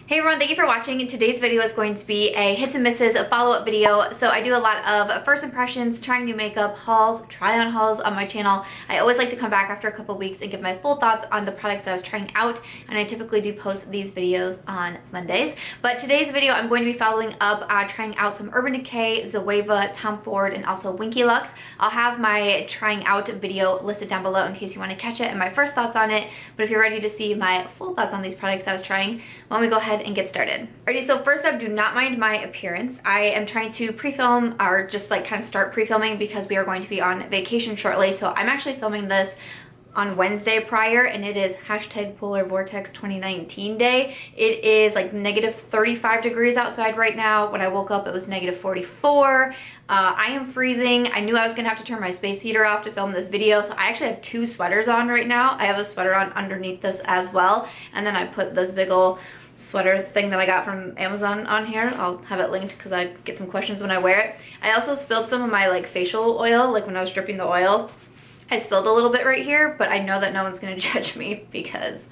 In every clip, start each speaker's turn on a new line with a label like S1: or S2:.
S1: Hey everyone, thank you for watching. Today's video is going to be a hits and misses follow-up video. So I do a lot of first impressions, trying new makeup, hauls, try on hauls on my channel. I always like to come back after a couple weeks and give my full thoughts on the products that I was trying out, and I typically do post these videos on Mondays. But today's video I'm going to be following up trying out some Urban Decay, Zoeva, Tom Ford, and also Winky Lux. I'll have my trying out video listed down below in case you want to catch it and my first thoughts on it. But if you're ready to see my full thoughts on these products I was trying, why don't we go ahead and get started. Alrighty, so first up, do not mind my appearance. I am trying to pre-film or just like kind of start pre-filming because we are going to be on vacation shortly. So I'm actually filming this on Wednesday prior, and it is hashtag Polar Vortex 2019 day. It is like negative 35 degrees outside right now. When I woke up, it was negative 44. I am freezing. I knew I was gonna have to turn my space heater off to film this video, so I actually have two sweaters on right now. I have a sweater on underneath this as well, and then I put this big ol' sweater thing that I got from Amazon on here. I'll have it linked because I get some questions when I wear it. I also spilled some of my like facial oil, like when I was dripping the oil. I spilled a little bit right here, but I know that no one's gonna judge me because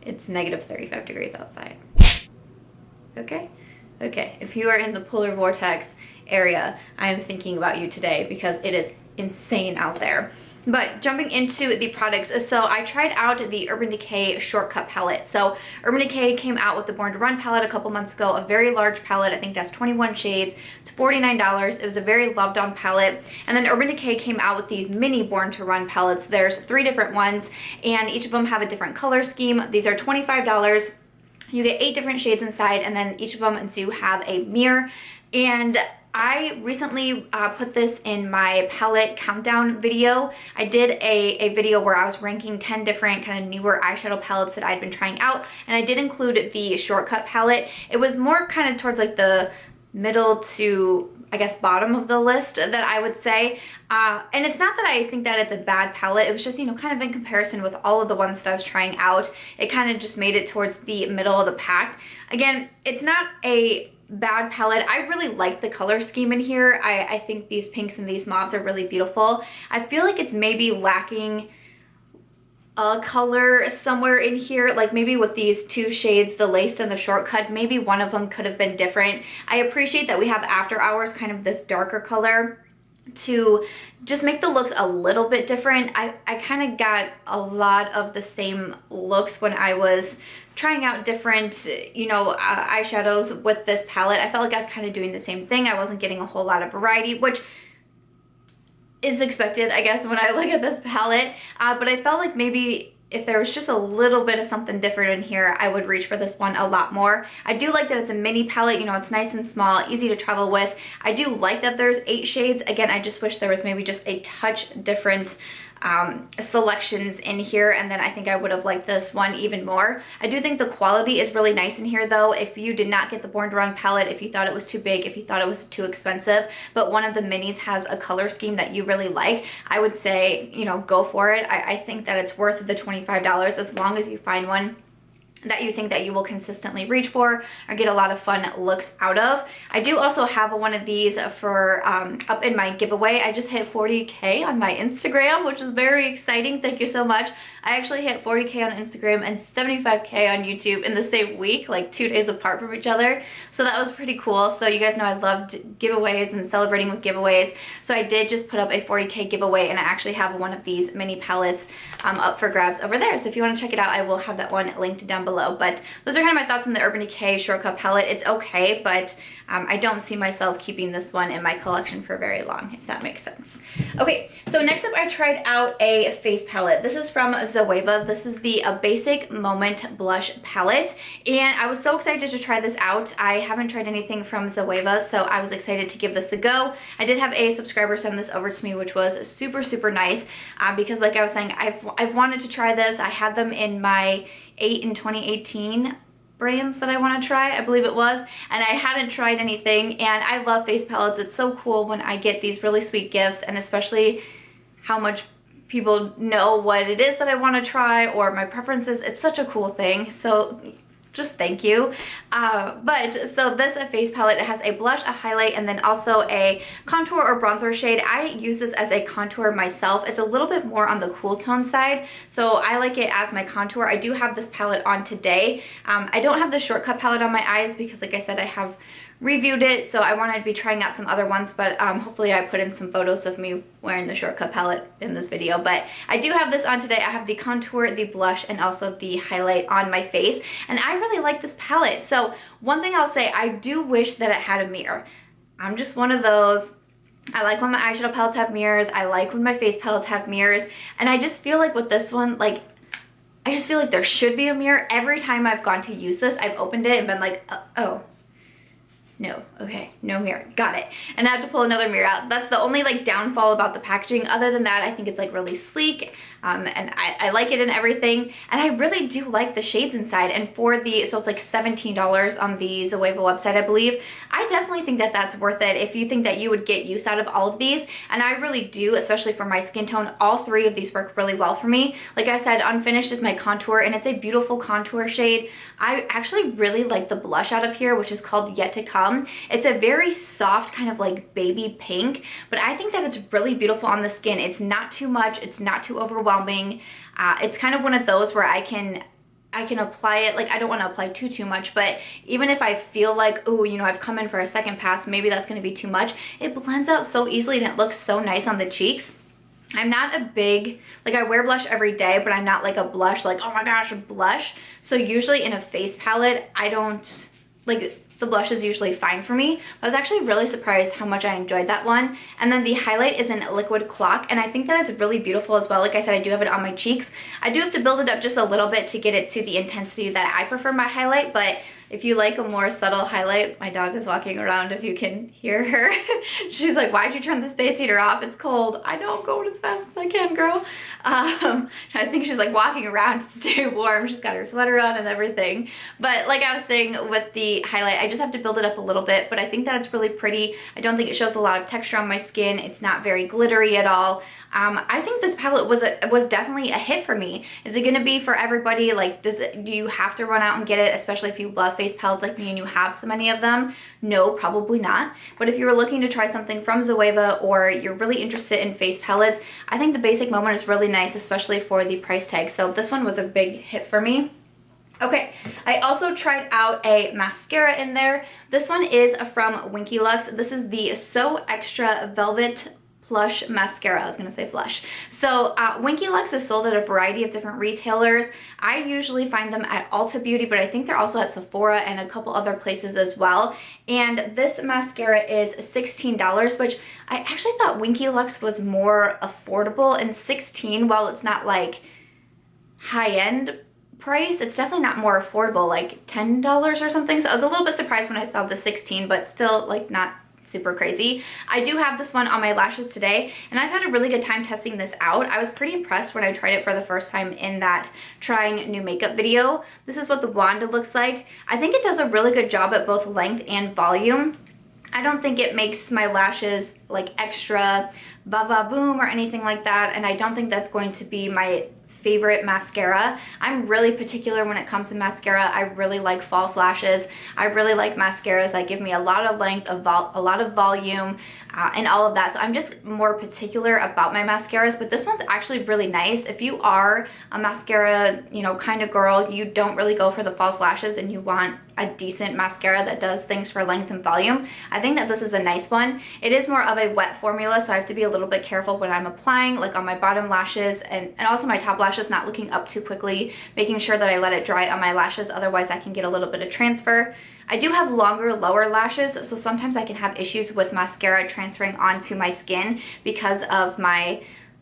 S1: it's negative 35 degrees outside. Okay? Okay, if you are in the polar vortex area, I am thinking about you today because it is insane out there. But jumping into the products, so I tried out the Urban Decay Shortcut palette. So Urban Decay came out with the Born to Run palette a couple months ago, a very large palette. I think that's 21 shades. It's $49. It was a very loved on palette. And then Urban Decay came out with these mini Born to Run palettes. There's 3 different ones, and each of them have a different color scheme. These are $25. You get 8 different shades inside, and then each of them do have a mirror. And I recently put this in my palette countdown video. I did a video where I was ranking 10 different kind of newer eyeshadow palettes that I'd been trying out, and I did include the Shortcut palette. It was more kind of towards like the middle to, I guess, bottom of the list that I would say. And it's not that I think that it's a bad palette. It was just, you know, kind of in comparison with all of the ones that I was trying out, it kind of just made it towards the middle of the pack. Again, it's not a bad palette. I really like the color scheme in here. I think these pinks and these mauves are really beautiful. I feel like it's maybe lacking a color somewhere in here, like maybe with these 2 shades, the Laced and the Shortcut, maybe one of them could have been different. I appreciate that we have After Hours, kind of this darker color, to just make the looks a little bit different. I kind of got a lot of the same looks when I was trying out different, you know, eyeshadows with this palette. I felt like I was kind of doing the same thing. I wasn't getting a whole lot of variety, which is expected, I guess, when I look at this palette. But I felt like maybe if there was just a little bit of something different in here, I would reach for this one a lot more. I do like that it's a mini palette, you know, it's nice and small, easy to travel with. I do like that there's 8 shades. Again, I just wish there was maybe just a touch different selections in here, and then I think I would have liked this one even more. I do think the quality is really nice in here though. If you did not get the Born to Run palette, if you thought it was too big, if you thought it was too expensive, but one of the minis has a color scheme that you really like, I would say, you know, go for it. I think that it's worth the $25 as long as you find one that you think that you will consistently reach for or get a lot of fun looks out of. I do also have one of these for up in my giveaway. I just hit 40K on my Instagram, which is very exciting. Thank you so much. I actually hit 40K on Instagram and 75K on YouTube in the same week, like 2 days apart from each other. So that was pretty cool. So you guys know I loved giveaways and celebrating with giveaways. So I did just put up a 40K giveaway, and I actually have one of these mini palettes up for grabs over there. So if you want to check it out, I will have that one linked down below. But those are kind of my thoughts on the Urban Decay Shortcut palette. It's okay, but I don't see myself keeping this one in my collection for very long, if that makes sense. Okay, so next up I tried out a face palette. This is from Zoeva. This is the Basic Moment Blush palette, and I was so excited to try this out. I haven't tried anything from Zoeva, so I was excited to give this a go. I did have a subscriber send this over to me, which was super, super nice because like I was saying, I've wanted to try this. I had them in my 8 in 2018 brands that I want to try, I believe it was, and I hadn't tried anything, and I love face palettes. It's so cool when I get these really sweet gifts, and especially how much people know what it is that I want to try or my preferences. It's such a cool thing. So just thank you. But so this face palette, it has a blush, a highlight, and then also a contour or bronzer shade. I use this as a contour myself. It's a little bit more on the cool tone side, so I like it as my contour. I do have this palette on today. I don't have the shortcut palette on my eyes because, like I said, I have reviewed it, so I wanted to be trying out some other ones, but hopefully I put in some photos of me wearing the shortcut palette in this video. But I do have this on today. I have the contour, the blush, and also the highlight on my face, and I really like this palette. So one thing I'll say, I do wish that it had a mirror. I'm just one of those. I like when my eyeshadow palettes have mirrors. I like when my face palettes have mirrors, and I just feel like with this one, like, I just feel like there should be a mirror. Every time I've gone to use this, I've opened it and been like, oh, no, okay, no mirror, got it. And I have to pull another mirror out. That's the only like downfall about the packaging. Other than that, I think it's like really sleek, and I like it and everything. And I really do like the shades inside. And for the, so it's like $17 on the Zoeva website, I believe. I definitely think that that's worth it if you think that you would get use out of all of these. And I really do, especially for my skin tone. All three of these work really well for me. Like I said, Unfinished is my contour, and it's a beautiful contour shade. I actually really like the blush out of here, which is called Yet to Come. It's a very soft kind of like baby pink, but I think that it's really beautiful on the skin. It's not too much, it's not too overwhelming. It's kind of one of those where I can apply it, like I don't want to apply too much, but even if I feel like, oh, you know, I've come in for a second pass, maybe that's going to be too much, it blends out so easily and it looks so nice on the cheeks. I'm not a big, like I wear blush every day, but I'm not like a blush, like, oh my gosh, a blush. So usually in a face palette, I don't, like, the blush is usually fine for me. I was actually really surprised how much I enjoyed that one. And then the highlight is in Liquid Clock, and I think that it's really beautiful as well. Like I said, I do have it on my cheeks. I do have to build it up just a little bit to get it to the intensity that I prefer my highlight, but if you like a more subtle highlight, my dog is walking around if you can hear her. She's like, why'd you turn the space heater off? It's cold. I know, I'm going as fast as I can, girl. I think she's like walking around to stay warm. She's got her sweater on and everything. But like I was saying with the highlight, I just have to build it up a little bit, but I think that it's really pretty. I don't think it shows a lot of texture on my skin. It's not very glittery at all. I think this palette was definitely a hit for me. Is it gonna be for everybody? Like, do you have to run out and get it, especially if you love face palettes like me and you have so many of them? No, probably not. But if you're looking to try something from Zoeva, or you're really interested in face palettes, I think the Basic Moment is really nice, especially for the price tag. So this one was a big hit for me. Okay, I also tried out a mascara in there. This one is from Winky Lux. This is the So Extra Velvet Plush Mascara. I was gonna say flush. So Winky Lux is sold at a variety of different retailers. I usually find them at Ulta Beauty, but I think they're also at Sephora and a couple other places as well. And this mascara is $16, which I actually thought Winky Lux was more affordable. And $16, while it's not like high-end price, it's definitely not more affordable, like $10 or something. So I was a little bit surprised when I saw the 16, but still like not super crazy. I do have this one on my lashes today, and I've had a really good time testing this out. I was pretty impressed when I tried it for the first time in that trying new makeup video. This is what the wand looks like. I think it does a really good job at both length and volume. I don't think it makes my lashes like extra va-va-voom or anything like that, and I don't think that's going to be my favorite mascara. I'm really particular when it comes to mascara. I really like false lashes. I really like mascaras that give me a lot of length, a lot of volume, and all of that. So I'm just more particular about my mascaras, but this one's actually really nice. If you are a mascara, you know, kind of girl, you don't really go for the false lashes and you want a decent mascara that does things for length and volume, I think that this is a nice one. It is more of a wet formula, so I have to be a little bit careful when I'm applying, like on my bottom lashes and also my top lashes, not looking up too quickly, making sure that I let it dry on my lashes, otherwise I can get a little bit of transfer. I do have longer lower lashes, so sometimes I can have issues with mascara transferring onto my skin because of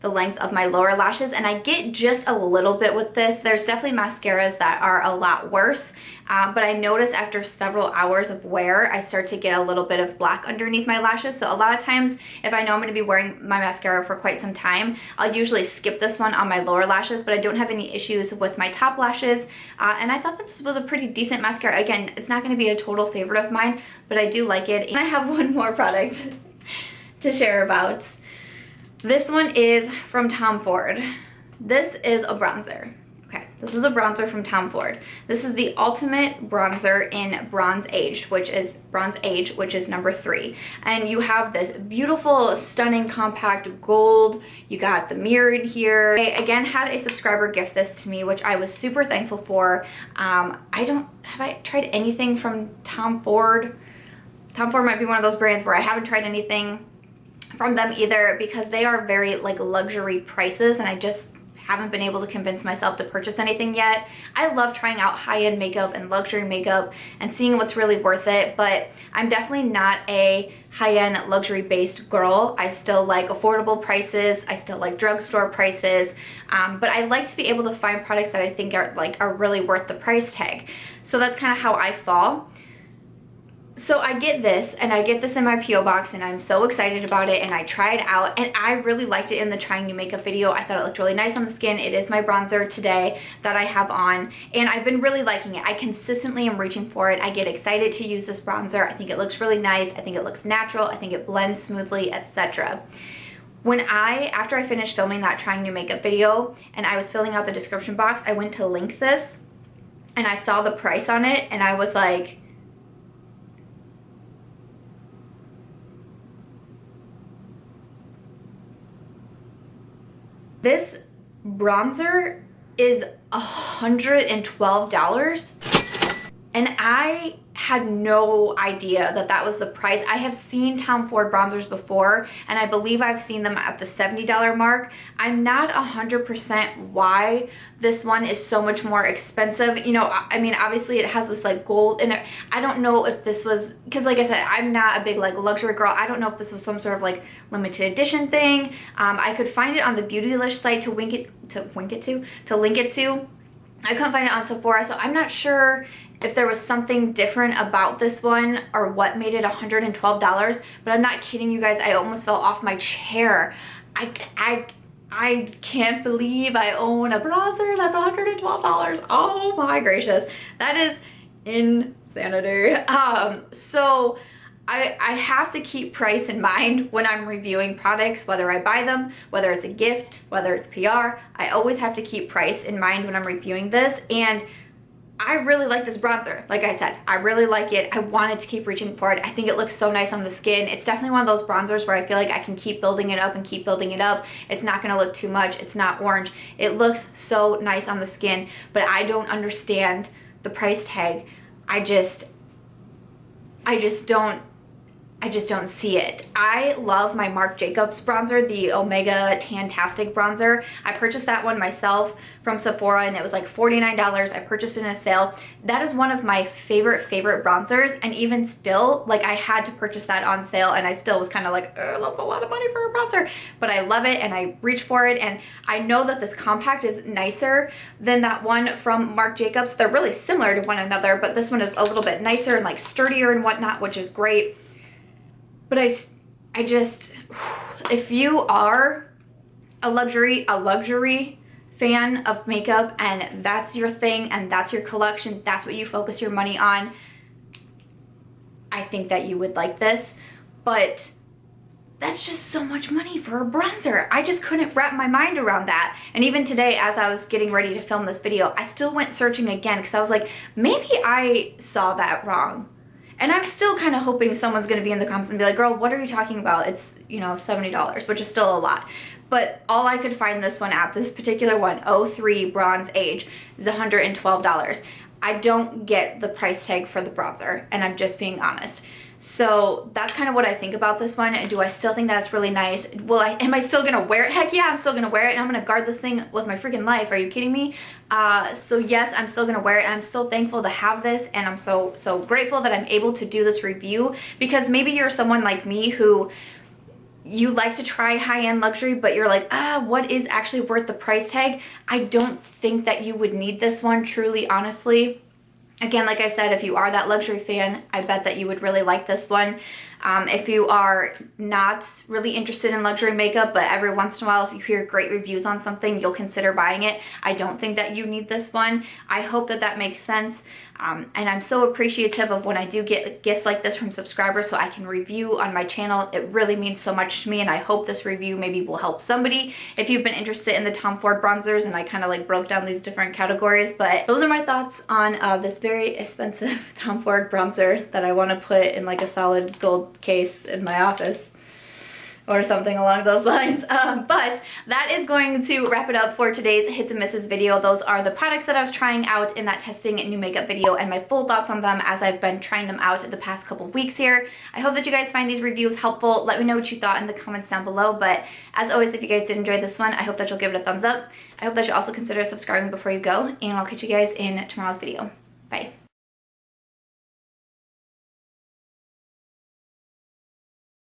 S1: the length of my lower lashes, and I get just a little bit with this. There's definitely mascaras that are a lot worse, but I notice after several hours of wear, I start to get a little bit of black underneath my lashes. So a lot of times, if I know I'm gonna be wearing my mascara for quite some time, I'll usually skip this one on my lower lashes, but I don't have any issues with my top lashes. And I thought that this was a pretty decent mascara. Again, it's not gonna be a total favorite of mine, but I do like it. And I have one more product to share about. This one is from Tom Ford. This is a bronzer. Okay, This is a bronzer from Tom Ford. This is the ultimate bronzer in Bronze Age, which is number 3. And you have this beautiful, stunning, compact gold. You got the mirror in here. I again had a subscriber gift this to me, which I was super thankful for. Have I tried anything from Tom Ford? Tom Ford might be one of those brands where I haven't tried anything from them either, because they are very like luxury prices, and I just haven't been able to convince myself to purchase anything yet. I love trying out high-end makeup and luxury makeup and seeing what's really worth it, but I'm definitely not a high-end luxury based girl. I still like affordable prices. I still like drugstore prices, but I like to be able to find products that I think are really worth the price tag. So that's kind of how I fall. So I get this, and I get this in my P.O. box, and I'm so excited about it, and I try it out, and I really liked it in the trying new makeup video. I thought it looked really nice on the skin. It is my bronzer today that I have on, and I've been really liking it. I consistently am reaching for it. I get excited to use this bronzer. I think it looks really nice. I think it looks natural. I think it blends smoothly, etc. After I finished filming that trying new makeup video, and I was filling out the description box, I went to link this, and I saw the price on it, and I was like, this bronzer is $112, and I had no idea that that was the price. I have seen Tom Ford bronzers before, and I believe I've seen them at the $70 mark. I'm not 100% why this one is so much more expensive. You know, I mean, obviously it has this like gold in it. I don't know if this was, because like I said, I'm not a big like luxury girl. I don't know if this was some sort of like limited edition thing. I could find it on the Beautylish site to link it to. I couldn't find it on Sephora, so I'm not sure if there was something different about this one or what made it $112, but I'm not kidding you guys, I almost fell off my chair. I can't believe I own a bronzer that's $112. Oh my gracious, that is insanity. So I have to keep price in mind when I'm reviewing products, whether I buy them, whether it's a gift, whether it's PR. I always have to keep price in mind when I'm reviewing this, and I really like this bronzer. Like I said, I really like it. I wanted to keep reaching for it. I think it looks so nice on the skin. It's definitely one of those bronzers where I feel like I can keep building it up and keep building it up. It's not gonna look too much. It's not orange. It looks so nice on the skin, but I don't understand the price tag. I just don't see it. I love my Marc Jacobs bronzer, the Omega Tantastic bronzer. I purchased that one myself from Sephora, and it was like $49. I purchased it in a sale. That is one of my favorite bronzers, and even still, like, I had to purchase that on sale, and I still was kind of like, that's a lot of money for a bronzer, but I love it, and I reach for it, and I know that this compact is nicer than that one from Marc Jacobs. They're really similar to one another, but this one is a little bit nicer and like sturdier and whatnot, which is great. But I just, if you are a luxury fan of makeup and that's your thing and that's your collection, that's what you focus your money on, I think that you would like this. But that's just so much money for a bronzer. I just couldn't wrap my mind around that. And even today, as I was getting ready to film this video, I still went searching again because I was like, maybe I saw that wrong. And I'm still kind of hoping someone's going to be in the comments and be like, girl, what are you talking about? It's, you know, $70, which is still a lot. But all I could find this one at, this particular one, 03 Bronze Age, is $112. I don't get the price tag for the bronzer, and I'm just being honest. So that's kind of what I think about this one. Do I still think that it's really nice? Am I still gonna wear it? Heck yeah, I'm still gonna wear it, and I'm gonna guard this thing with my freaking life. Are you kidding me? So yes, I'm still gonna wear it, and I'm still thankful to have this, and I'm so grateful that I'm able to do this review, because maybe you're someone like me who you like to try high-end luxury, but you're like, what is actually worth the price tag? I don't think that you would need this one, truly, honestly. Again, like I said, if you are that luxury fan, I bet that you would really like this one. If you are not really interested in luxury makeup, but every once in a while if you hear great reviews on something, you'll consider buying it. I don't think that you need this one. I hope that that makes sense. And I'm so appreciative of when I do get gifts like this from subscribers so I can review on my channel. It really means so much to me, and I hope this review maybe will help somebody if you've been interested in the Tom Ford bronzers, and I kind of like broke down these different categories. But those are my thoughts on this very expensive Tom Ford bronzer that I want to put in like a solid gold case in my office or something along those lines. But that is going to wrap it up for today's hits and misses video. Those are the products that I was trying out in that testing new makeup video and my full thoughts on them as I've been trying them out the past couple weeks here. I hope that you guys find these reviews helpful. Let me know what you thought in the comments down below. But as always, if you guys did enjoy this one, I hope that you'll give it a thumbs up. I hope that you'll also consider subscribing before you go, and I'll catch you guys in tomorrow's video.